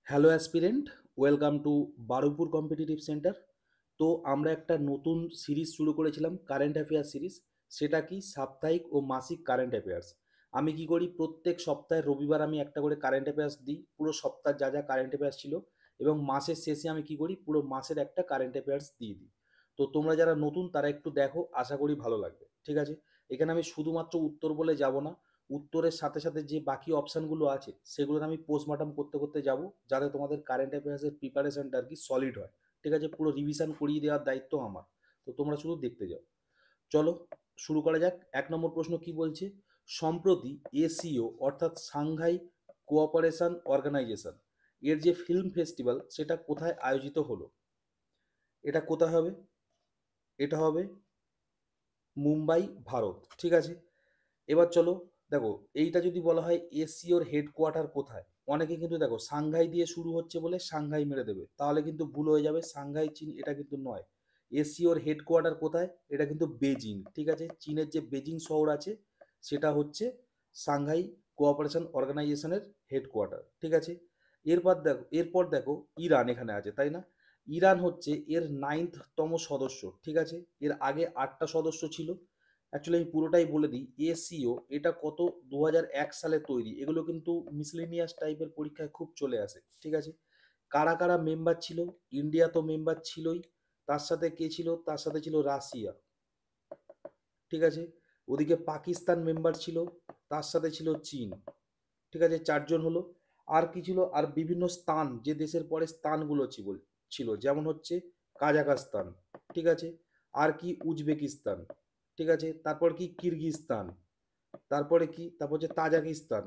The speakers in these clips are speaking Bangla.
Hello aspirant, welcome to Baruipur competitive centre. তো আমরা একটা নতুন সিরিজ শুরু করেছিলাম, কারেন্ট অ্যাফেয়ার্স সিরিজ। সেটা কি সাপ্তাহিক ও মাসিক কারেন্ট অ্যাফেয়ার্স। আমি কি করি, প্রত্যেক সপ্তাহে রবিবার আমি একটা করে কারেন্ট অ্যাফেয়ার্স দিই, পুরো সপ্তাহ যা যা কারেন্ট অ্যাফেয়ার্স ছিল, এবং মাসের শেষে আমি কি করি, পুরো মাসের একটা কারেন্ট অ্যাফেয়ার্স দিয়ে দিই। তো তোমরা যারা নতুন তারা একটু দেখো, আশা করি ভালো লাগবে। ঠিক আছে, এখানে আমি শুধুমাত্র উত্তর বলে যাব না, উত্তরের সাথে সাথে যে বাকি অপশানগুলো আছে সেগুলো আমি পোস্টমর্টম করতে করতে যাব, যাতে তোমাদের কারেন্ট অ্যাফেয়ার্সের প্রিপারেশনটা আর কি সলিড হয়। ঠিক আছে, পুরো রিভিশন করিয়ে দেওয়ার দায়িত্ব আমার। তো তোমরা শুধু দেখতে যাও। চলো শুরু করা যাক। 1 নম্বর প্রশ্ন কি বলছে, সম্প্রতি এসিও অর্থাৎ সাংঘাই কোঅপারেশন অর্গানাইজেশন এর যে ফিল্ম ফেস্টিভ্যাল সেটা কোথায় আয়োজিত হলো? এটা কোথায় হবে? এটা হবে মুম্বাই, ভারত। ঠিক আছে, এবার চলো দেখো, এইটা যদি বলা হয় এসিওর হেডকোয়ার্টার কোথায়, অনেকে কিন্তু দেখো সাংঘাই দিয়ে শুরু হচ্ছে বলে সাংঘাই মেরে দেবে, তাহলে কিন্তু ভুল হয়ে যাবে। সাংঘাই চীন এটা কিন্তু নয়। এসিওর হেডকোয়ার্টার কোথায়? এটা কিন্তু বেজিং। ঠিক আছে, চীনের যে বেজিং শহর আছে সেটা হচ্ছে সাংঘাই কোঅপারেশন অর্গানাইজেশনের হেডকোয়ার্টার। ঠিক আছে, এরপর দেখো ইরান এখানে আছে, তাই না? ইরান হচ্ছে এর 9তম সদস্য। ঠিক আছে, এর আগে 8টা সদস্য ছিল। অ্যাকচুয়ালি আমি পুরোটাই বলে দিই, এসিও এটা কত 2001 সালে তৈরি। এগুলো কিন্তু মিসলেনিয়াস টাইপের পরীক্ষায় খুব চলে আসে। ঠিক আছে, কারা কারা মেম্বার ছিল? ইন্ডিয়া তো মেম্বার ছিলই, তার সাথে কে ছিল? তার সাথে ছিল রাশিয়া। ঠিক আছে, ওদিকে পাকিস্তান মেম্বার ছিল, তার সাথে ছিল চীন। ঠিক আছে, 4জন হলো। আর কি ছিল? আর বিভিন্ন স্থান, যে দেশের পরে স্থানগুলো ছিল, যেমন হচ্ছে কাজাকস্তান। ঠিক আছে, আর কি উজবেকিস্তান। ঠিক আছে, তারপর কি কিরগিজস্তান, তারপরে কি, তারপর হচ্ছে তাজাকিস্তান।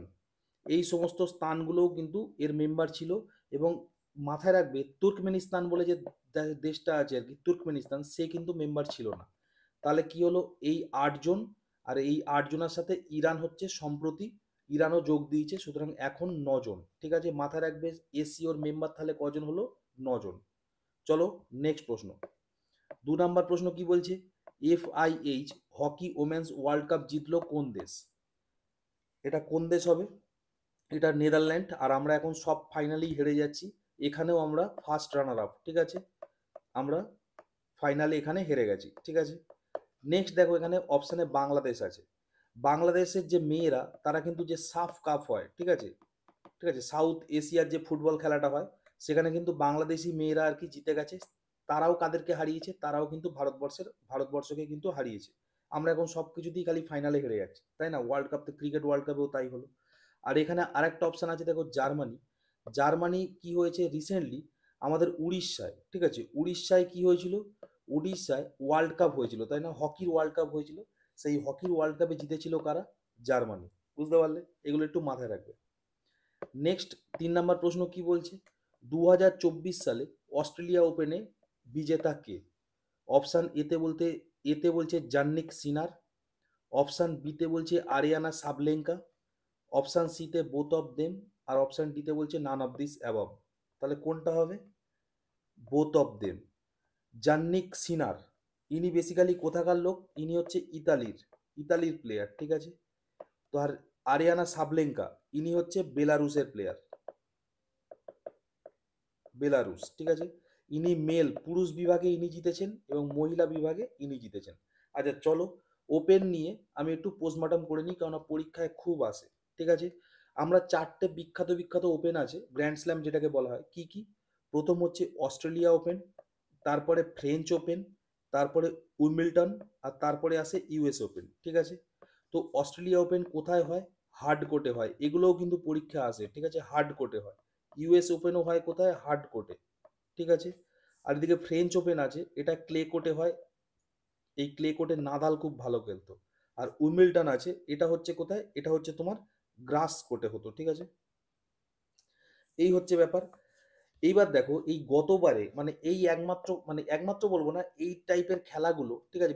এই সমস্ত স্থানগুলোও কিন্তু এর মেম্বার ছিল। এবং মাথায় রাখবে, তুর্কমেনিস্তান বলে যে দেশটা আছে আর কি, তুর্কমেনিস্তান, সে কিন্তু মেম্বার ছিল না। তাহলে কি হলো, এই 8জন। আর এই 8জনের সাথে ইরান হচ্ছে সম্প্রতি, ইরানও যোগ দিয়েছে, সুতরাং এখন 9জন। ঠিক আছে, মাথায় রাখবে এসিওর মেম্বার তাহলে কজন হলো? 9জন। চলো নেক্সট প্রশ্ন। 2 নম্বর প্রশ্ন কি বলছে, FIH hockey women's world cup জিতলো কোন দেশ? এটা কোন দেশ হবে? এটা নেদারল্যান্ড। আর আমরা এখন সব ফাইনালেই হেরে যাচ্ছি, এখানেও আমরা ফার্স্ট রানার আপ। ঠিক আছে, আমরা ফাইনালে এখানে হেরে গেছি। ঠিক আছে, নেক্সট দেখো, এখানে অপশানে বাংলাদেশ আছে। বাংলাদেশের যে মেয়েরা তারা কিন্তু যে সাফ কাপ হয়, ঠিক আছে, ঠিক আছে, সাউথ এশিয়ার যে ফুটবল খেলাটা হয়, সেখানে কিন্তু বাংলাদেশি মেয়েরা আর কি জিতে গেছে। তারাও কাদেরকে হারিয়েছে? তারাও কিন্তু ভারতবর্ষকে কিন্তু হারিয়েছে। আমরা এখন সব কিছুতেই খালি ফাইনালে হেরে যাচ্ছি, তাই না? ওয়ার্ল্ড কাপ, ক্রিকেট ওয়ার্ল্ড কাপেও তাই হলো। আর এখানে আরেকটা অপশান আছে দেখো, জার্মানি। জার্মানি কি হয়েছে রিসেন্টলি আমাদের উড়িষ্যায়, ঠিক আছে, উড়িষ্যায় কি হয়েছিল? উড়িষ্যায় ওয়ার্ল্ড কাপ হয়েছিল, তাই না? হকির ওয়ার্ল্ড কাপ হয়েছিল। সেই হকির ওয়ার্ল্ড কাপে জিতেছিল কারা? জার্মানি। বুঝতে পারলে? এগুলো একটু মাথায় রাখবে। নেক্সট 3 নম্বর প্রশ্ন কি বলছে, 2024 সালে অস্ট্রেলিয়া ওপেনে বিজেতা কে? অপশান এতে বলছে জান্নিক সিনার, অপশান বিতে বলছে আরিয়ানা সাবলেঙ্কা, অপশান সিতে বোথ অফ দেম, আর অপশান ডিতে বলছে নান অফ দিস অ্যাবভ। তাহলে কোনটা হবে? Both of them. Jannik Sinner, ইনি বেসিক্যালি কোথাকার লোক? ইনি হচ্ছে ইতালির প্লেয়ার। ঠিক আছে, তো আর আরিয়ানা সাবলেঙ্কা, ইনি হচ্ছে বেলারুসের প্লেয়ার, বেলারুস। ঠিক আছে, ইনি মেল, পুরুষ বিভাগে ইনি জিতেছেন এবং মহিলা বিভাগে ইনি জিতেছেন। আচ্ছা চলো, ওপেন নিয়ে আমি একটু পোস্টমর্টম করে নিই, কারণ পরীক্ষায় খুব আসে। ঠিক আছে, আমরা 4টে বিখ্যাত বিখ্যাত ওপেন আছে, গ্র্যান্ড স্ল্যাম যেটাকে বলা হয়। কি কি? প্রথম হচ্ছে অস্ট্রেলিয়া ওপেন, তারপরে ফ্রেঞ্চ ওপেন, তারপরে উইম্বলটন, আর তারপরে আসে ইউএস ওপেন। ঠিক আছে, তো অস্ট্রেলিয়া ওপেন কোথায় হয়? হার্ড কোর্টে হয়। এগুলোও কিন্তু পরীক্ষা আসে। ঠিক আছে, হার্ড কোর্টে হয়। ইউএস ওপেনও হয় কোথায়? হার্ড কোর্টে। ঠিক আছে, আর এদিকে ফ্রেঞ্চ ওপেন আছে, এটা ক্লে কোর্টে হয়। এই ক্লে কোর্টে নাদাল খুব ভালো খেলতো। আর উইম্বলটন আছে, এটা হচ্ছে কোথায়? এটা হচ্ছে তোমার গ্রাস কোর্টে হতো। ঠিক আছে, এই হচ্ছে ব্যাপার। এইবার দেখো, এই গতবারে মানে এই একমাত্র, মানে একমাত্র বলবো না, এই টাইপের খেলাগুলো, ঠিক আছে,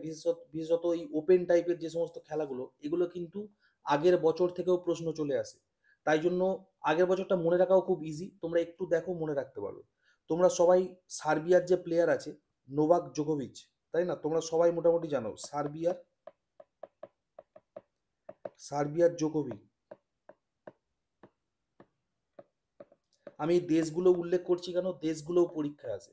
বিশেষত এই ওপেন টাইপের যে সমস্ত খেলাগুলো, এগুলো কিন্তু আগের বছর থেকেও প্রশ্ন চলে আসে। তাই জন্য আগের বছরটা মনে রাখাও খুব ইজি, তোমরা একটু দেখো মনে রাখতে পারবে। তোমরা সবাই সার্বিয়ার যে প্লেয়ার আছে নোভাক জোকোভিচ, তাই না? তোমরা সবাই মোটামুটি জানো সার্বিয়ার জোকোভিচ। আমি দেশগুলো উল্লেখ করছি কেন, দেশগুলোও পরীক্ষায় আসে।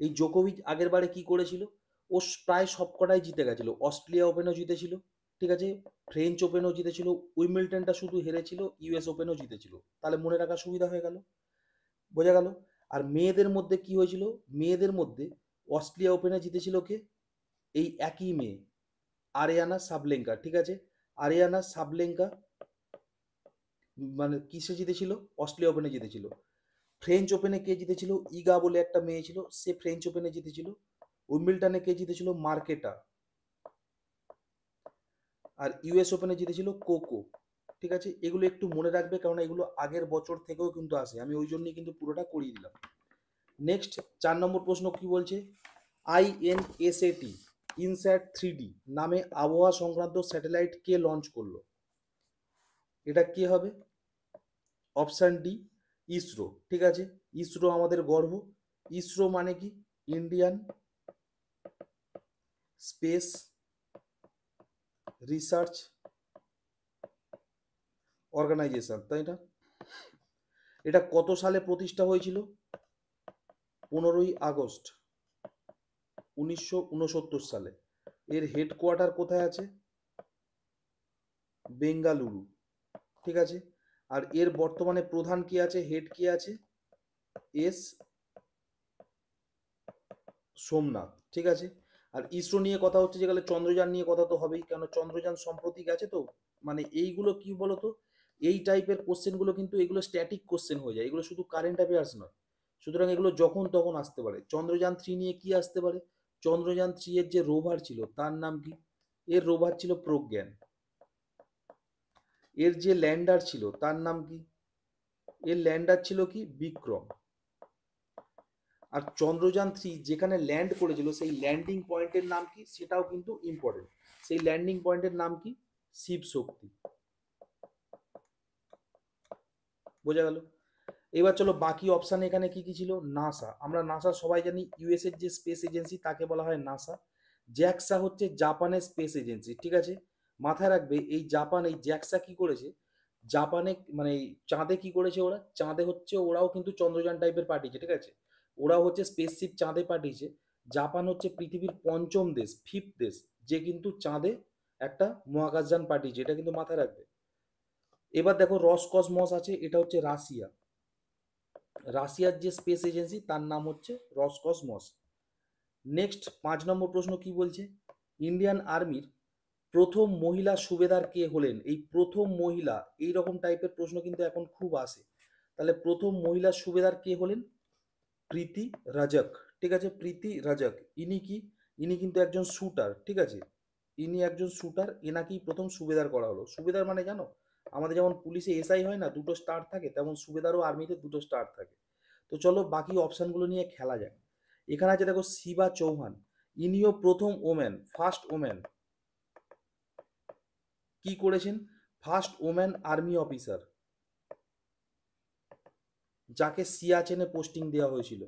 এই জোকোভিচ আগের বারে কি করেছিল, ও প্রায় সবকটাই জিতে গেছিল। অস্ট্রেলিয়া ওপেনও জিতেছিল, ঠিক আছে, ফ্রেঞ্চ ওপেনও জিতেছিল, উইম্বলটনটা শুধু হেরেছিল, ইউএস ওপেনও জিতেছিল। তাহলে মনে রাখার সুবিধা হয়ে গেল, বোঝা গেল। আর মেয়েদের মধ্যে কি হয়েছিল, মেয়েদের মধ্যে অস্ট্রেলিয়া ওপেনে জিতেছিল কে, এই একই মেয়ে, আরিয়ানা সাবলেঙ্কা, ঠিক আছে। আরিয়ানা সাবলেঙ্কা মানে কিসে জিতেছিল, অস্ট্রেলিয়া ওপেনে জিতেছিল। ফ্রেঞ্চ ওপেনে কে জিতেছিল, ইগা বলে একটা মেয়ে ছিল, সে ফ্রেঞ্চ ওপেনে জিতেছিল। উইম্বলটনে কে জিতেছিল, মার্কেটা। আর ইউএস ওপেনে জিতেছিল কোকো, ঠিক আছে। এগুলো একটু মনে রাখবে, কারণ এগুলো আগের বছর থেকেও কিন্তু আসে, আমি ওই জন্যই কিন্তু পুরোটা করিয়ে দিলাম। নেক্সট 4 নম্বর প্রশ্ন কি বলছে, INSAT ইনস্যাট 3D নামে আবহাওয়া সংক্রান্ত স্যাটেলাইট কে লঞ্চ করলো, এটা কে হবে, অপশান ডি ইসরো, ঠিক আছে। ইসরো আমাদের গর্ব। ইসরো মানে কি, ইন্ডিয়ান স্পেস রিসার্চ অর্গানাইজেশন, তাই না। এটা কত সালে প্রতিষ্ঠা হয়েছিল, 15ই আগস্ট 1969 সালে। এর হেডকোয়ার্টার কোথায় আছে, বেঙ্গালুরু, ঠিক আছে। আর এর বর্তমানে প্রধান কি আছে, হেড কি আছে, এস সোমনাথ, ঠিক আছে। আর ইসরো নিয়ে কথা হচ্ছে, যেখানে চন্দ্রযান নিয়ে কথা তো হবেই, কেন চন্দ্রযান সম্প্রতি গেছে তো। মানে এইগুলো কি বলতো, এই টাইপের কোশ্চেনগুলো কিন্তু এগুলো স্ট্যাটিক কোশ্চেন হয়ে যায়, এগুলো শুধু কারেন্ট অ্যাফেয়ার্স নয়। সুতরাং এগুলো যখন তখন আসতে পারে। চন্দ্রযান 3 নিয়ে কি আসতে পারে, চন্দ্রযান 3 এর যে রোভার ছিল তার নাম কি, এর রোভার ছিল প্রজ্ঞান। এর যে ল্যান্ডার ছিল তার নাম কি, এর ল্যান্ডার ছিল কি, বিক্রম। আর চন্দ্রযান 3 যেখানে ল্যান্ড করেছিল সেই ল্যান্ডিং পয়েন্টের নাম কি, সেটাও কিন্তু ইম্পর্টেন্ট। সেই ল্যান্ডিং পয়েন্টের নাম কি, শিব শক্তি, বোঝা গেল। এবার চলো বাকি অপশান এখানে কি কি ছিল, নাসা, আমরা নাসা সবাই জানি, ইউএস এর যে স্পেস এজেন্সি তাকে বলা হয় নাসা। জ্যাক্সা হচ্ছে জাপানের স্পেস এজেন্সি, ঠিক আছে। মাথায় রাখবে এই জাপান, এই জ্যাক্সা কি করেছে, জাপানে মানে এই চাঁদে কি করেছে ওরা, চাঁদে হচ্ছে ওরাও কিন্তু চন্দ্রযান টাইপের পাঠিয়েছে, ঠিক আছে। ওরাও হচ্ছে স্পেসশিপ চাঁদে পাঠিয়েছে। জাপান হচ্ছে পৃথিবীর 5ম দেশ, 5th দেশ, যে কিন্তু চাঁদে একটা মহাকাশযান পাঠিয়েছে, এটা কিন্তু মাথায় রাখবে। এবার দেখো রসকসমস আছে, এটা হচ্ছে রাশিয়া, রাশিয়ার যে স্পেস এজেন্সি তার নাম হচ্ছে রসকসমস। নেক্সট 5 নম্বর প্রশ্ন কি বলছে, ইন্ডিয়ান আর্মির প্রথম মহিলা সুবেদার কে হলেন, এই প্রথম মহিলা, এই রকম টাইপের প্রশ্ন কিন্তু এখন খুব আসে। তাহলে প্রথম মহিলা সুবেদার কে হলেন, প্রীতি রাজক, ঠিক আছে। প্রীতি রাজক ইনি কি, ইনি কিন্তু একজন শুটার, ঠিক আছে। ইনি একজন শুটার, এনাকেই প্রথম সুবেদার করা হলো। সুবেদার মানে জানো, আমাদের যেমন পুলিশে এসআই হয় না, 2টো স্টার থাকে, তেমন সুবেদারও আর্মিতে 2টো স্টার থাকে। তো চলো বাকি অপশানগুলো নিয়ে খেলা যায়। এখানে আছে দেখো শিবা চৌহান, ইনিও প্রথম ওম্যান, ফার্স্ট ওম্যান, কি করেছেন, ফার্স্ট ওম্যান আর্মি অফিসার, যাকে সিয়াচেনে পোস্টিং দেওয়া হয়েছিল,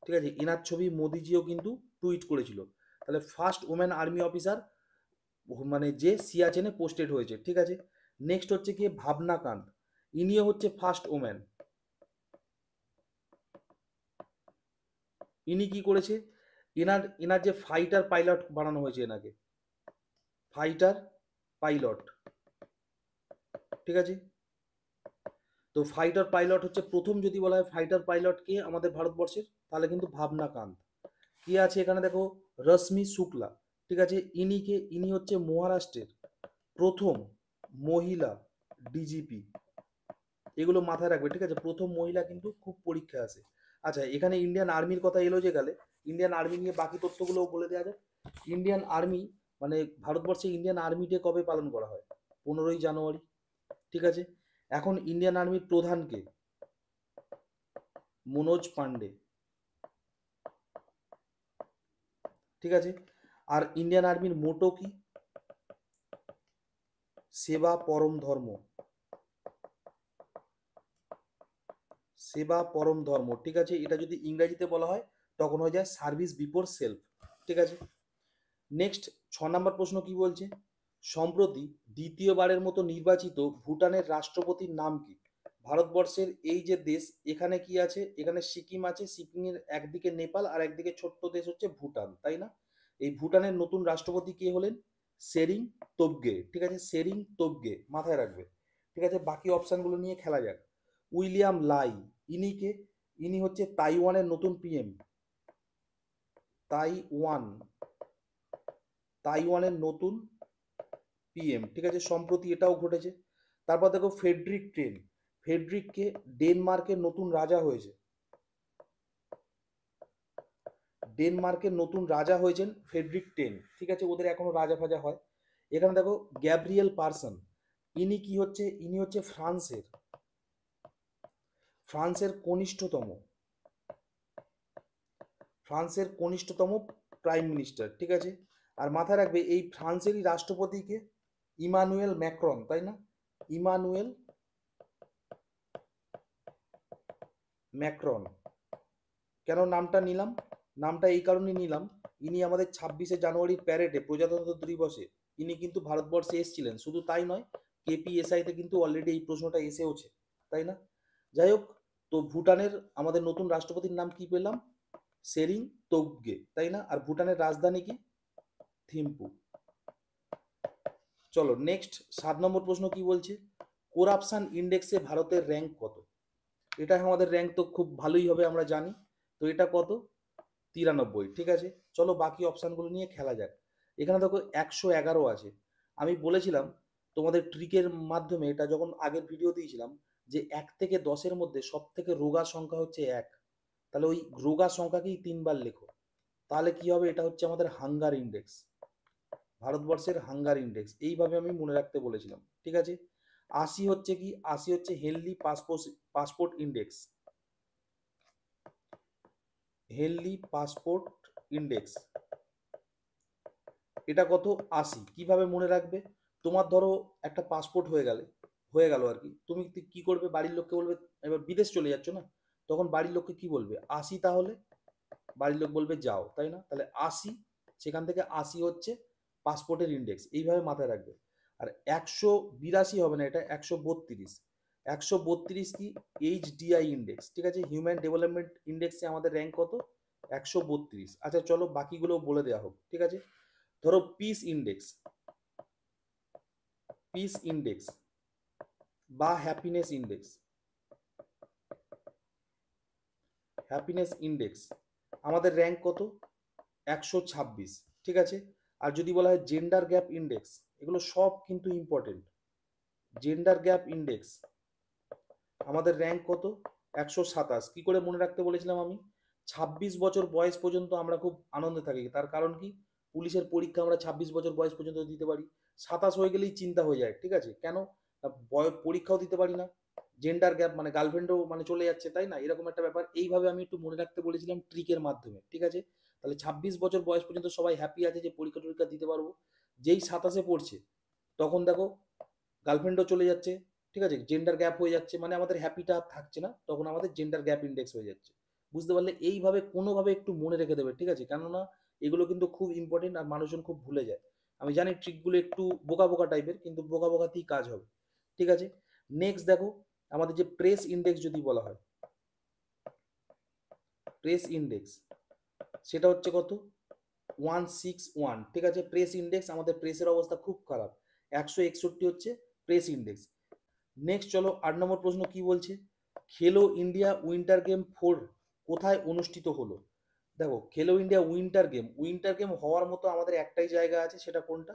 ঠিক আছে। এনার ছবি মোদিজিও কিন্তু টুইট করেছিল। তাহলে ফার্স্ট ওম্যান আর্মি অফিসার মানে যে সিয়াচেনে পোস্টেড হয়েছে, ঠিক আছে। নেক্সট হচ্ছে কি ভাবনা কান্ত, ইনিও হচ্ছে ফার্স্ট ওম্যান। ইনি কি করেছে, এনার এনার যে ফাইটার পাইলট বানানো হয়েছে এনাকে, ফাইটার পাইলট, ঠিক আছে। তো ফাইটার পাইলট হচ্ছে প্রথম, যদি বলা হয় ফাইটার পাইলট কে আমাদের ভারতবর্ষের, তাহলে কিন্তু ভাবনা কান্ত। কি আছে এখানে দেখো, রশ্মি শুক্লা, ঠিক আছে। ইনিকে, ইনি হচ্ছে মহারাষ্ট্রের প্রথম মহিলা ডিজিপি, এগুলো মাথায় রাখবে, ঠিক আছে। প্রথম মহিলা কিন্তু খুব পরীক্ষা আসে। আচ্ছা এখানে ইন্ডিয়ান আর্মির কথা এলো যে গেলে, ইন্ডিয়ান আর্মি নিয়ে বাকি তথ্যগুলো বলে দেওয়া যায়। ইন্ডিয়ান আর্মি মানে ভারতবর্ষে ইন্ডিয়ান আর্মি ডে কবে পালন করা হয়, 15ই জানুয়ারি, ঠিক আছে। এখন ইন্ডিয়ান আর্মির প্রধান কে, মনোজ পান্ডে, ঠিক আছে। আর ইন্ডিয়ান আর্মির মোটো কি, সেবা পরম ধর্ম, সেবা পরম ধর্ম, ঠিক আছে। এটা যদি ইংরেজিতে বলা হয় তখন হয়ে যায় সার্ভিস বিফোর সেলফ, ঠিক আছে। নেক্সট 6 নম্বর প্রশ্ন কি বলছে, সম্প্রতি দ্বিতীয়বারের মতো নির্বাচিত ভুটানের রাষ্ট্রপতির নাম কি, ভারতবর্ষের এই যে দেশ, এখানে কি আছে, এখানে সিকিম আছে, সিকিমের একদিকে নেপাল আর একদিকে ছোট্ট দেশ হচ্ছে ভুটান, তাই না? এই ভুটানের নতুন রাষ্ট্রপতি কে হলেন? সেরিং তোবগে, ঠিক আছে, সেরিং তোবগে মাথায় রাখবে। ঠিক আছে, বাকি অপশানগুলো নিয়ে খেলা যাক। উইলিয়াম লাই, ইনি কে? ইনি হচ্ছে তাইওয়ানের নতুন পিএম। তাইওয়ান, তাইওয়ানের নতুন পিএম, ঠিক আছে, সম্প্রতি এটাও ঘটেছে। তারপর দেখো ফেডরিক টেন, ফেডরিককে ডেনমার্কের নতুন রাজা হয়েছে, ডেনমার্কের নতুন রাজা হয়েছেন ফেডরিক টেন, ঠিক আছে, ওদের এখনো রাজা ফাজা হয়। এখানে দেখো গ্যাব্রিয়েল পার্সন, ইনি কি হচ্ছে? ইনি হচ্ছে ফ্রান্সের, ফ্রান্সের কনিষ্ঠতম, ফ্রান্সের কনিষ্ঠতম প্রাইম মিনিস্টার, ঠিক আছে। আর মাথায় রাখবে এই ফ্রান্সেরই রাষ্ট্রপতিকে ইমানুয়েল ম্যাক্রন, তাই না? Emmanuel Macron. কেন নামটা নিলাম? নামটা এই কারণেই নিলাম, ইনি আমাদের 26শে জানুয়ারির প্যারেডে প্রজাতন্ত্র দিবসে ইনি কিন্তু ভারতবর্ষে এসেছিলেন। শুধু তাই নয়, কেপিএসআইতে কিন্তু অলরেডি এই প্রশ্নটা এসেওছে, তাই না? যাই হোক, তো ভুটানের আমাদের নতুন রাষ্ট্রপতির নাম কি পেলাম? সেরিং তোবগে, তাই না? আর ভুটানের রাজধানী কি? থিম্পু। চলো নেক্সট 7 নম্বর প্রশ্ন কি বলছে? করাপশন ইন্ডেক্সে ভারতের র্যাঙ্ক কত? এটা আমাদের র্যাঙ্ক তো খুব ভালোই হবে আমরা জানি। তো এটা কত? 93, ঠিক আছে। চলো বাকি অপশানগুলো নিয়ে খেলা যাক। এখানে দেখো 111 আছে। আমি বলেছিলাম তোমাদের ট্রিকের মাধ্যমে, এটা যখন আগের ভিডিও দিয়েছিলাম, যে 1 থেকে 10-এর মধ্যে সব থেকে রোগা সংখ্যা হচ্ছে 1। তাহলে ওই রোগা সংখ্যাকেই 3বার লেখো। তাহলে কি হবে? এটা হচ্ছে আমাদের হাঙ্গার ইন্ডেক্স, ভারতবর্ষের হাঙ্গার ইন্ডেক্স, এইভাবে আমি মনে রাখতে বলেছিলাম, ঠিক আছে। 80 হচ্ছে কি? 80 হচ্ছে healthy passport index, healthy passport index. এটা কত? 80। কিভাবে মনে রাখবে? তোমার ধরো একটা পাসপোর্ট হয়ে গেল আর কি, তুমি কি করবে? বাড়ির লোককে বলবে, এবার বিদেশ চলে যাচ্ছ না, তখন বাড়ির লোককে কি বলবে? 80, তাহলে বাড়ির লোক বলবে যাও, তাই না? তাহলে 80, সেখান থেকে 80 হচ্ছে পাসপোর্টের ইন্ডেক্স, এইভাবে মাথায় রাখবে। আর 182 হবে না, এটা 132। 132 কি? HDI ইন্ডেক্স, ঠিক আছে, হিউম্যান ডেভেলপমেন্ট ইন্ডেক্সে আমাদের র্যাঙ্ক কত? 132। আচ্ছা চলো বাকিগুলো বলে দেওয়া হোক, ঠিক আছে। ধরো পিস ইন্ডেক্স, পিস ইন্ডেক্স বা হ্যাপিনেস ইন্ডেক্স, হ্যাপিনেস ইন্ডেক্স আমাদের র্যাঙ্ক কত? 126, ঠিক আছে। আর যদি বলা হয় জেন্ডার গ্যাপ ইন্ডেক্স, এগুলো সব কিন্তু ইম্পর্টেন্ট। জেন্ডার গ্যাপ ইন্ডেক্স আমাদের র্যাঙ্ক কত? 127। কি করে মনে রাখতে বলেছিলাম আমি? 26 বছর বয়স পর্যন্ত আমরা খুব আনন্দে থাকি, তার কারণ কি? পুলিশের পরীক্ষা আমরা 26 বছর বয়স পর্যন্ত দিতে পারি। 27 হয়ে গেলেই চিন্তা হয়ে যায়, ঠিক আছে। কেন? পরীক্ষাও দিতে পারি না, জেন্ডার গ্যাপ মানে গার্লফ্রেন্ডও মানে চলে যাচ্ছে, তাই না? এরকম একটা ব্যাপার, এইভাবে আমি একটু মনে রাখতে বলেছিলাম ট্রিকের মাধ্যমে, ঠিক আছে। তাহলে 26 বছর বয়স পর্যন্ত সবাই হ্যাপি আছে যে পরীক্ষা টরীক্ষা দিতে পারবো। যেই 27-এ পড়ছে তখন দেখো গার্লফ্রেন্ডও চলে যাচ্ছে, ঠিক আছে, জেন্ডার গ্যাপ হয়ে যাচ্ছে, মানে আমাদের হ্যাপিটা আর থাকছে না, তখন আমাদের জেন্ডার গ্যাপ ইন্ডেক্স হয়ে যাচ্ছে। বুঝতে পারলে? এইভাবে কোনোভাবে একটু মনে রেখে দেবে, ঠিক আছে, কেননা এগুলো কিন্তু খুব ইম্পর্টেন্ট আর মানুষজন খুব ভুলে যায়। আমি জানি ট্রিকগুলো একটু বোকা বোকা টাইপের, কিন্তু বোকা বোকাতেই কাজ হবে, ঠিক আছে। নেক্সট দেখো, আমাদের যে প্রেস ইন্ডেক্স যদি বলা হয়, প্রেস ইন্ডেক্স সেটা হচ্ছে কত? 161, ঠিক আছে। প্রেস ইন্ডেক্স, আমাদের প্রেসের অবস্থা খুব খারাপ, 161 হচ্ছে প্রেস ইন্ডেক্স। নেক্সট চলো 8 নম্বর প্রশ্ন কি বলছে? খেলো ইন্ডিয়া উইন্টার গেম 4 কোথায় অনুষ্ঠিত হলো? দেখো খেলো ইন্ডিয়া উইন্টার গেম হওয়ার মতো আমাদের একটাই জায়গা আছে, সেটা কোনটা?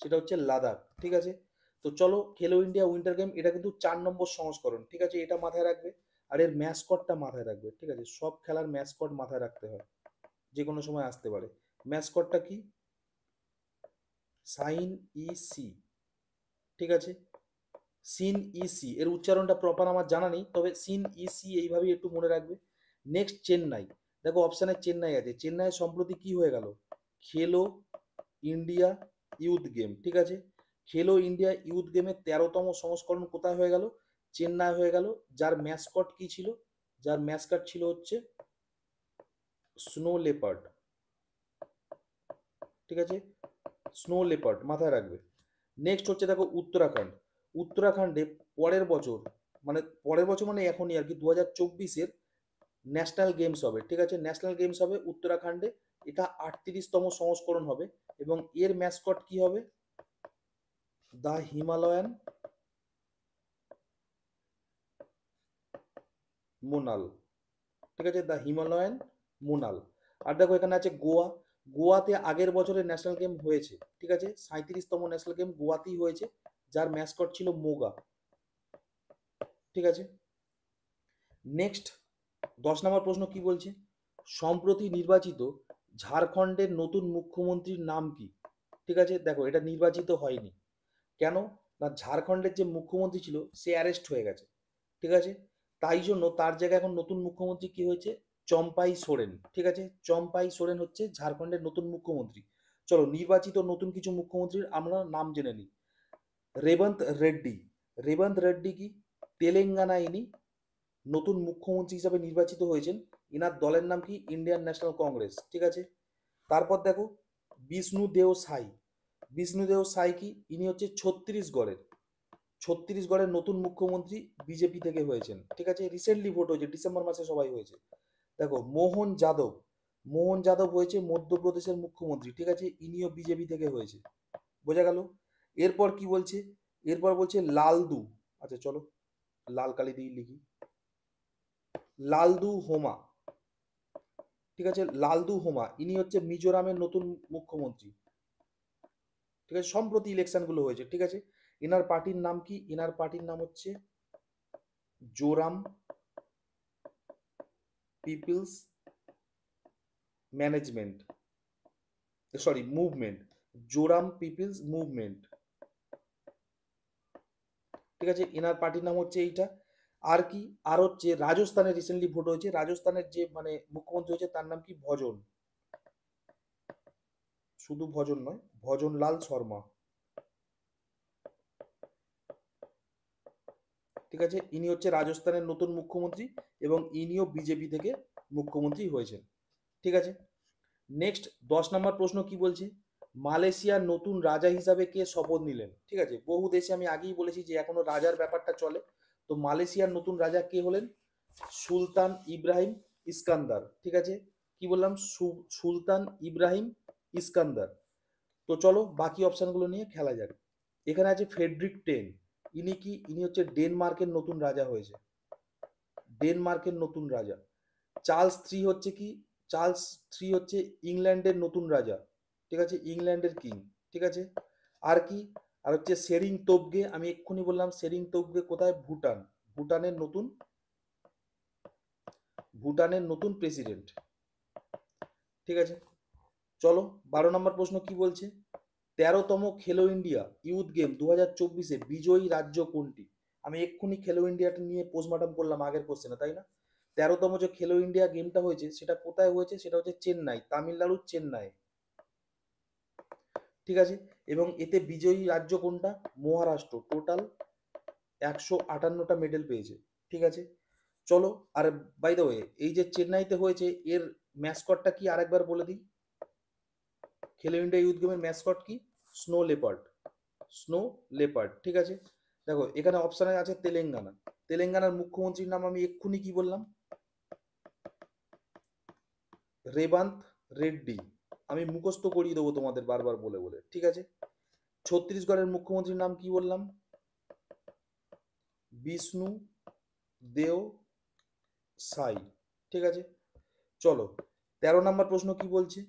সেটা হচ্ছে লাদাখ, ঠিক আছে। তো চলো খেলো ইন্ডিয়া উইন্টার গেম, এটা কিন্তু 4 নম্বর সংস্করণ, ঠিক আছে, এটা মাথায় রাখবে। আর এর ম্যাসকটটা মাথায় রাখবে, ঠিক আছে, সব খেলার ম্যাসকট মাথায় রাখতে হয়, যে কোনো সময় আসতে পারে। ম্যাসকটটা কি? সাইন ইসি, ঠিক আছে, সিন ইসি, এর উচ্চারণটা প্রপার আমার জানা নেই, তবে সিন ইসি এইভাবেই একটু মনে রাখবে। নেক্সট চেন্নাই, দেখো অপশানে চেন্নাই আছে, চেন্নাই সম্প্রতি কি হয়ে গেল? খেলো ইন্ডিয়া ইউথ গেম, ঠিক আছে। খেলো ইন্ডিয়া ইউথ গেমের 13তম সংস্করণ কোথায় হয়ে গেল? চেন্নাই হয়ে গেল। যার ম্যাসকট কি ছিল? যার ম্যাসকট ছিল হচ্ছে স্নো লেপার্ড, ঠিক আছে, স্নো লেপার্ড মাথায় রাখবে। নেক্সট হচ্ছে দেখো উত্তরাখণ্ড, উত্তরাখণ্ডে পরের বছর মানে পরের বছর মানে এখনই আর কি 2024-এর ন্যাশনাল গেমস হবে, ঠিক আছে, ন্যাশনাল গেমস হবে উত্তরাখণ্ডে। এটা 38তম সংস্করণ হবে এবং এর ম্যাসকট কি হবে? দ্য হিমালয়ান মোনাল, ঠিক আছে, দ্য হিমালয়ান মোনাল। আর দেখো এখানে আছে গোয়া। গোয়াতে আগের বছরের ন্যাশনাল গেম হয়েছে, ঠিক আছে, 37তম ন্যাশনাল গেম গোয়াতেই হয়েছে, যার ম্যাসকট ছিল মোগা, ঠিক আছে। নেক্সট 10 নম্বর প্রশ্ন কি বলছে? সম্প্রতি নির্বাচিত ঝাড়খণ্ডের নতুন মুখ্যমন্ত্রীর নাম কি? ঠিক আছে, দেখো এটা নির্বাচিত হয়নি। কেন না, ঝাড়খণ্ডের যে মুখ্যমন্ত্রী ছিল সে অ্যারেস্ট হয়ে গেছে, ঠিক আছে। তাই জন্য তার জায়গায় এখন নতুন মুখ্যমন্ত্রী কি হয়েছে? চম্পাই সোরেন, ঠিক আছে, চম্পাই সোরেন হচ্ছে ঝাড়খণ্ডের নতুন মুখ্যমন্ত্রী। চলো নির্বাচিত নতুন কিছু মুখ্যমন্ত্রীর আমরা নাম জেনে নিই। রেবন্ত রেড্ডি। রেবন্ত রেড্ডি কি তেলেঙ্গানা, ইনি নতুন মুখ্যমন্ত্রী হিসাবে নির্বাচিত হয়েছেন। ইনার দলের নাম কি? ইন্ডিয়ান ন্যাশনাল কংগ্রেস, ঠিক আছে। তারপর দেখো বিষ্ণুদেও সাই। বিষ্ণুদেও সাই কি? ইনি হচ্ছে ছত্তিশগড়ের নতুন মুখ্যমন্ত্রী, বিজেপি থেকে হয়েছেন, ঠিক আছে, রিসেন্টলি ভোট হয়েছে, ডিসেম্বর মাসে সবাই হয়েছে। দেখো মোহন যাদব। মোহন যাদব হয়েছে মধ্যপ্রদেশের মুখ্যমন্ত্রী, ঠিক আছে, ইনিও বিজেপি থেকে হয়েছে, বোঝা গেল। এরপর কি বলছে? এরপর বলছে লালদু। আচ্ছা চলো লাল কালি দিয়ে লিখি, লালদু হোমা, ঠিক আছে, লালদু হোমা ইনি হচ্ছে মিজোরামের নতুন মুখ্যমন্ত্রী, ঠিক আছে, সম্প্রতি ইলেকশনগুলো হয়েছে, ঠিক আছে। ইনার পার্টির নাম কি? ইনার পার্টির নাম হচ্ছে Zoram people's management, sorry movement, Zoram people's movement, ঠিক আছে, এনার পার্টির নাম হচ্ছে এইটা। আর কি? আর হচ্ছে রাজস্থানে রিসেন্টলি ভোট হয়েছে, রাজস্থানের যে মানে মুখ্যমন্ত্রী হয়েছে তার নাম কি? ভজন, শুধু ভজন নয়, ভজনলাল শর্মা, ঠিক আছে, ইনি হচ্ছে রাজস্থানের নতুন মুখ্যমন্ত্রী এবং ইনিও বিজেপি থেকে মুখ্যমন্ত্রী হয়েছেন, ঠিক আছে। নেক্সট 10 নম্বর প্রশ্ন কি বলছে? মালয়েশিয়ার নতুন রাজা হিসাবে কে শপথ নিলেন? ঠিক আছে, বহু দেশে আমি আগেই বলেছি যে এখনো রাজার ব্যাপারটা চলে। তো মালয়েশিয়ার নতুন রাজা কে হলেন? সুলতান ইব্রাহিম ইস্কান্দার, ঠিক আছে, কি বললাম? সুলতান ইব্রাহিম ইস্কান্দার। তো চলো বাকি অপশনগুলো নিয়ে খেলা যাক। এখানে আছে ফ্রেডরিক টেন। ইনি কি? ইনি হচ্ছে ডেনমার্কের নতুন রাজা হয়েছে, ডেনমার্কের নতুন রাজা। চার্লস থ্রি হচ্ছে কি? চার্লস থ্রি হচ্ছে ইংল্যান্ডের নতুন রাজা, ঠিক আছে, ইংল্যান্ডের কিং, ঠিক আছে। আর কি? আর হচ্ছে সেরিং তোবগে, আমি এক্ষুনি বললাম সেরিং তোবগে কোথায়? ভুটান, ভুটানের নতুন, ভুটানের নতুন প্রেসিডেন্ট, ঠিক আছে। চলো 12 নম্বর প্রশ্ন কি বলছে? 13তম খেলো ইন্ডিয়া ইউথ গেম 2024-এ বিজয়ী রাজ্য কোনটি? আমি এক্ষুনি খেলো ইন্ডিয়াটা নিয়ে পোস্টমর্টম করলাম আগের কোশ্চেনে, তাই না? 13তম যে খেলো ইন্ডিয়া গেমটা হয়েছে সেটা কোথায় হয়েছে? সেটা হচ্ছে চেন্নাই, তামিলনাড়ুর চেন্নাই, ঠিক আছে। এবং এতে বিজয়ী রাজ্য কোনটা? মহারাষ্ট্র, টোটাল 158টা মেডেল পেয়েছে, ঠিক আছে। চলো আর বাই দ্য ওয়ে এই যে চেন্নাইতে হয়েছে এর ম্যাসকটটা কি আরেকবার বলে দিই। খেলো ইন্ডিয়া ইউথ গেমের ম্যাসকট কি? স্নো লেপার্ড, স্নো লেপার্ড, ঠিক আছে। দেখো এখানে অপশানে আছে তেলেঙ্গানা। তেলেঙ্গানার মুখ্যমন্ত্রীর নাম আমি এক্ষুনি কি বললাম? রেবান্ত রেড্ডি। আমি মুখস্থ করিয়ে দেবো তোমাদের বারবার বলে বলে, ঠিক আছে। ছত্তিশগড়ের মুখ্যমন্ত্রীর নাম কি বললাম? বিষ্ণু দেও সাই, ঠিক আছে। চলো 13 নম্বর প্রশ্ন কি বলছে?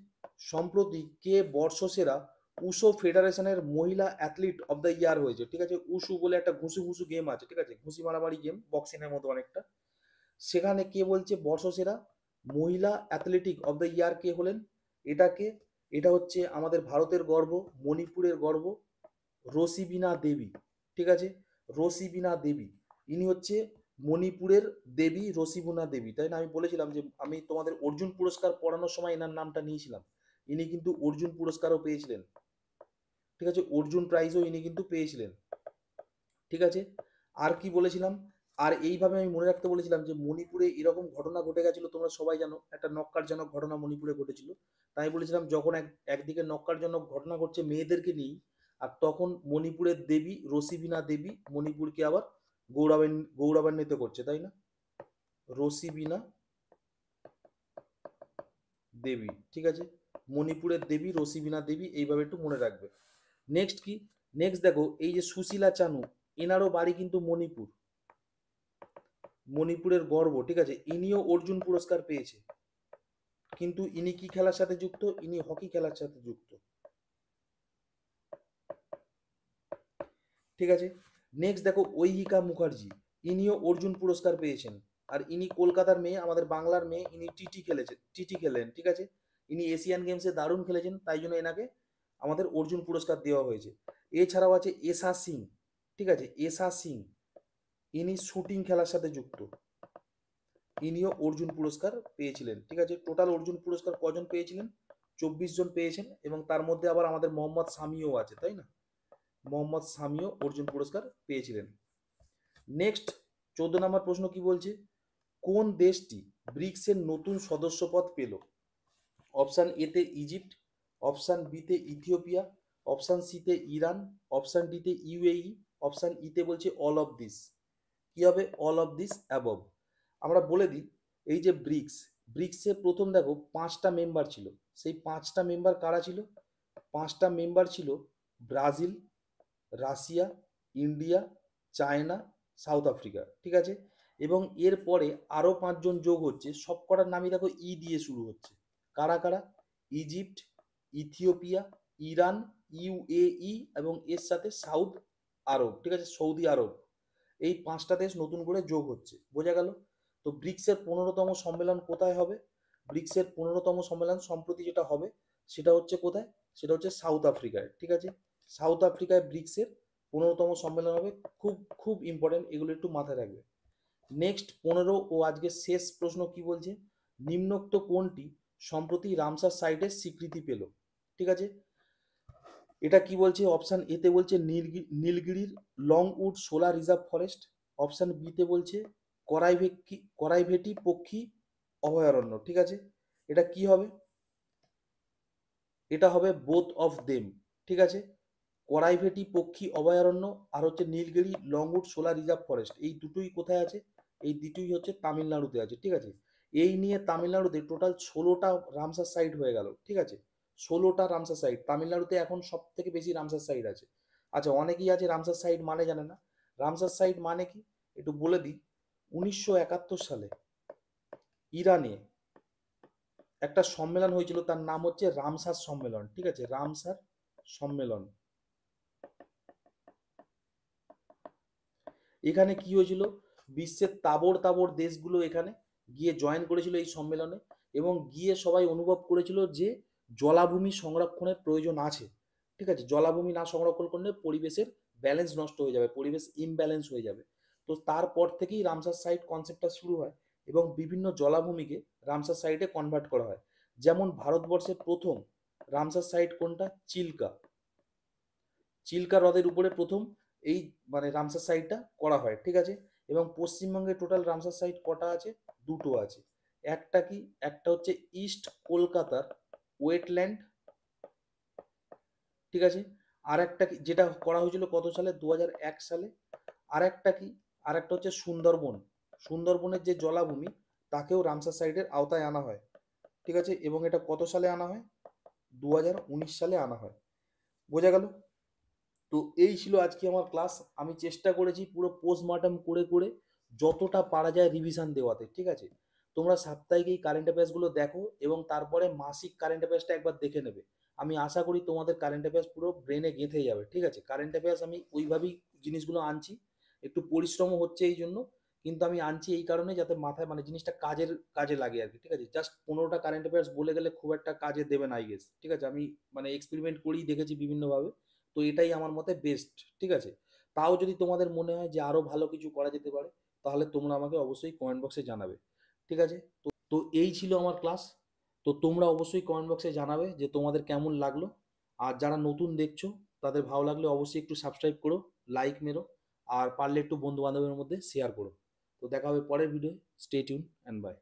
সম্প্রতি কে বর্ষসেরা উশো ফেডারেশনের মহিলা অ্যাথলিট অব দ্য ইয়ার হয়েছে? ঠিক আছে, উশু বলে একটা ঘুষু ঘুষু গেম আছে, ঠিক আছে, ঘুষি মারামারি গেম, বক্সিং এর মতো অনেকটা। সেখানে কে বলছে বর্ষসেরা মহিলা অ্যাথলেটিক অব দ্য ইয়ার কে হলেন? এটাকে, এটা হচ্ছে আমাদের ভারতের গর্ব, মণিপুরের গর্ব, রসিবিনা দেবী, ঠিক আছে, রসিবিনা দেবী। ইনি হচ্ছে মণিপুরের দেবী রসিবিনা দেবী, তাই না? আমি বলেছিলাম যে আমি তোমাদের অর্জুন পুরস্কার পড়ানোর সময় এনার নামটা নিয়েছিলাম। ইনি কিন্তু অর্জুন পুরস্কারও পেয়েছিলেন, ঠিক আছে, অর্জুন প্রাইজও ইনি কিন্তু পেয়েছিলেন, ঠিক আছে। আর কি বলেছিলাম? আর এইভাবে আমি মনে রাখতে বলেছিলাম যে মণিপুরে এরকম ঘটনা ঘটে গেছিল, তোমরা সবাই জানো একটা নক্কারজনক ঘটনা মণিপুরে ঘটেছিল। তাই বলেছিলাম যখন একদিকে নক্কারজনক ঘটনা ঘটছে মেয়েদেরকে নিয়েই, আর তখন মণিপুরের দেবী রসিবিনা দেবী মণিপুরকে আবার গৌরবান্বিত করছে, তাই না? রসিবিনা দেবী, ঠিক আছে, মণিপুরের দেবী রসিবিনা দেবী, এইভাবে একটু মনে রাখবে। নেক্সট কি, নেক্সট দেখো এই যে সুশীলা চানু, এনারও বাড়ি কিন্তু মণিপুর, মণিপুরের গর্ব, ঠিক আছে, ইনিও অর্জুন পুরস্কার পেয়েছে, কিন্তু ইনি কি খেলার সাথে যুক্ত, ইনি হকি খেলার সাথে যুক্ত, ঠিক আছে। নেক্সট দেখো ঐহিকা মুখার্জি, ইনিও অর্জুন পুরস্কার পেয়েছেন, আর ইনি কলকাতার মেয়ে, আমাদের বাংলার মেয়ে, ইনি টিটি খেলেন, ঠিক আছে, ইনি এশিয়ান গেমসে দারুণ খেলেছেন, তাই জন্য এনাকে আমাদের অর্জুন পুরস্কার দেওয়া হয়েছে। এছাড়াও আছে এশা সিং, ঠিক আছে, এশা সিং, ইনি শুটিং খেলার সাথে যুক্ত, ইনিও অর্জুন পুরস্কার পেয়েছিলেন, ঠিক আছে। টোটাল অর্জুন পুরস্কার কজন পেয়েছিলেন? 24 জন পেয়েছেন, এবং তার মধ্যে আবার আমাদের মোহাম্মদ সামিও আছে, তাই না? মোহাম্মদ সামিও অর্জুন পুরস্কার পেয়েছিলেন। নেক্সট 14 নম্বর প্রশ্ন কি বলছে, কোন দেশটি ব্রিক্সের নতুন সদস্যপদ পেল? অপশান এতে ইজিপ্ট, অপশান বিতে ইথিওপিয়া, অপশান সিতে ইরান, অপশান ডিতে ইউএই, অপশান ইতে বলছে অল অফ দিস। কি হবে? All of this above. আমরা বলে দিই, এই যে ব্রিক্সে প্রথম দেখো 5টা মেম্বার ছিল, সেই 5টা মেম্বার কারা ছিল? 5টা মেম্বার ছিল Brazil, Russia, India, China, south Africa, ঠিক আছে। এবং এরপরে আরও 5জন যোগ হচ্ছে, সব কটার নামই দেখো ই দিয়ে শুরু হচ্ছে। কারা কারা? ইজিপ্ট, ইথিওপিয়া, ইরান, ইউএই এবং এর সাথে সাউথ আরব, ঠিক আছে, সৌদি আরব। এই 5টা দেশ নতুন করে যোগ হচ্ছে, বোঝা গেল? তো ব্রিক্সের 15তম সম্মেলন কোথায় হবে? ব্রিক্সের 15তম সম্মেলন সম্প্রতি যেটা হবে সেটা হচ্ছে কোথায়? সেটা হচ্ছে সাউথ আফ্রিকায়, ঠিক আছে। সাউথ আফ্রিকায় ব্রিক্সের 15তম সম্মেলন হবে, খুব খুব ইম্পর্টেন্ট, এগুলো একটু মাথায় রাখবে। নেক্সট 15 ও আজকের শেষ প্রশ্ন কি বলছে, নিম্নোক্ত কোনটি সম্প্রতি রামসার সাইটের স্বীকৃতি পেল? ঠিক আছে, এটা কি বলছে? অপশান এতে বলছে নীলগিরির Longwood Shola reserve forest, option বিতে বলছে করাইভেটি পক্ষী অভয়ারণ্য, ঠিক আছে। এটা কি হবে? এটা হবে বোথ অফ দেম, ঠিক আছে। করাইভেটি পক্ষী অভয়ারণ্য আর হচ্ছে Nilgiri Longwood Shola reserve forest, এই দুটোই কোথায় আছে? এই দুটোই হচ্ছে তামিলনাড়ুতে আছে, ঠিক আছে। এই নিয়ে তামিলনাড়ুতে টোটাল 16টা রামসার সাইট হয়ে গেল, ঠিক আছে। 16টা রামসার সাইট তামিলনাড়ুতে এখন সব থেকে বেশি রামসার সাইট আছে। আচ্ছা, অনেকেই আছে রামসার সাইট মানে জানে না। রামসার সাইট মানে কি একটু বলে দিই। 1971 সালে ইরানে একটা সম্মেলন হয়েছিল, তার নাম হচ্ছে রামসার সম্মেলন, ঠিক আছে, রামসার সম্মেলন। এখানে কি হয়েছিল? বিশ্বের তাবড় তাবড় দেশগুলো এখানে গিয়ে জয়েন করেছিল এই সম্মেলনে, এবং গিয়ে সবাই অনুভব করেছিল যে জলাভূমি সংরক্ষণের প্রয়োজন আছে, ঠিক আছে। জলাভূমি না সংরক্ষণ করলে পরিবেশের ব্যালেন্স নষ্ট হয়ে যাবে, পরিবেশ ইমব্যালেন্স হয়ে যাবে। তো তারপর থেকেই রামসার সাইট কনসেপ্টটা শুরু হয়, এবং বিভিন্ন জলাভূমিকে রামসার সাইটে কনভার্ট করা হয়। যেমন ভারতবর্ষের প্রথম রামসার সাইট কোনটা? চিল্কা, চিল্কা হ্রদের উপরে প্রথম এই মানে রামসার সাইটটা করা হয়, ঠিক আছে। এবং পশ্চিমবঙ্গে টোটাল রামসার সাইট কটা আছে? দুটো আছে। একটা কি? একটা হচ্ছে ইস্ট কলকাতার ওয়েটল্যান্ড, ঠিক আছে। আর একটা কি যেটা করা হয়েছিল কত সালে? 2001 সালে। আর একটা কি? আর একটা হচ্ছে সুন্দরবন, সুন্দরবনের যে জলাভূমি তাকেও রামসার সাইটের আওতায় আনা হয়, ঠিক আছে। এবং এটা কত সালে আনা হয়? 2019 সালে আনা হয়, বোঝা গেল? তো এই ছিল আজকে আমার ক্লাস। আমি চেষ্টা করেছি পুরো পোস্টমর্টম করে করে যতটা পারা যায় রিভিশন দেওয়াতে, ঠিক আছে। তোমরা সাপ্তাহিক এই কারেন্ট অ্যাফেয়ার্সগুলো দেখো, এবং তারপরে মাসিক কারেন্ট অ্যাফেয়ার্সটা একবার দেখে নেবে। আমি আশা করি তোমাদের কারেন্ট অ্যাফেয়ার্স পুরো ব্রেনে গেঁথে যাবে, ঠিক আছে। কারেন্ট অ্যাফেয়ার্স আমি ওইভাবেই জিনিসগুলো আনছি, একটু পরিশ্রমও হচ্ছে এই জন্য, কিন্তু আমি আনছি এই কারণে যাতে মাথায় মানে জিনিসটা কাজে লাগে আর কি, ঠিক আছে। জাস্ট 15টা কারেন্ট অ্যাফেয়ার্স বলে গেলে খুব একটা কাজে দেবে না, আই গেস, ঠিক আছে। আমি মানে এক্সপেরিমেন্ট করেই দেখেছি বিভিন্নভাবে, তো এটাই আমার মতে বেস্ট, ঠিক আছে। তাও যদি তোমাদের মনে হয় যে আরো ভালো কিছু করা যেতে পারে, তাহলে তোমরা আমাকে অবশ্যই কমেন্ট বক্সে জানাবে, ঠিক আছে। তো এই ছিল আমার ক্লাস। তো তোমরা অবশ্যই কমেন্ট বক্সে জানাবে যে তোমাদের কেমন লাগলো। আর যারা নতুন দেখছো তাদের ভালো লাগলে অবশ্যই একটু সাবস্ক্রাইব করো, লাইক মেরো, আর পারলে একটু বন্ধু বান্ধবের মধ্যে শেয়ার করো। তো দেখা হবে পরের video. Stay tune and by.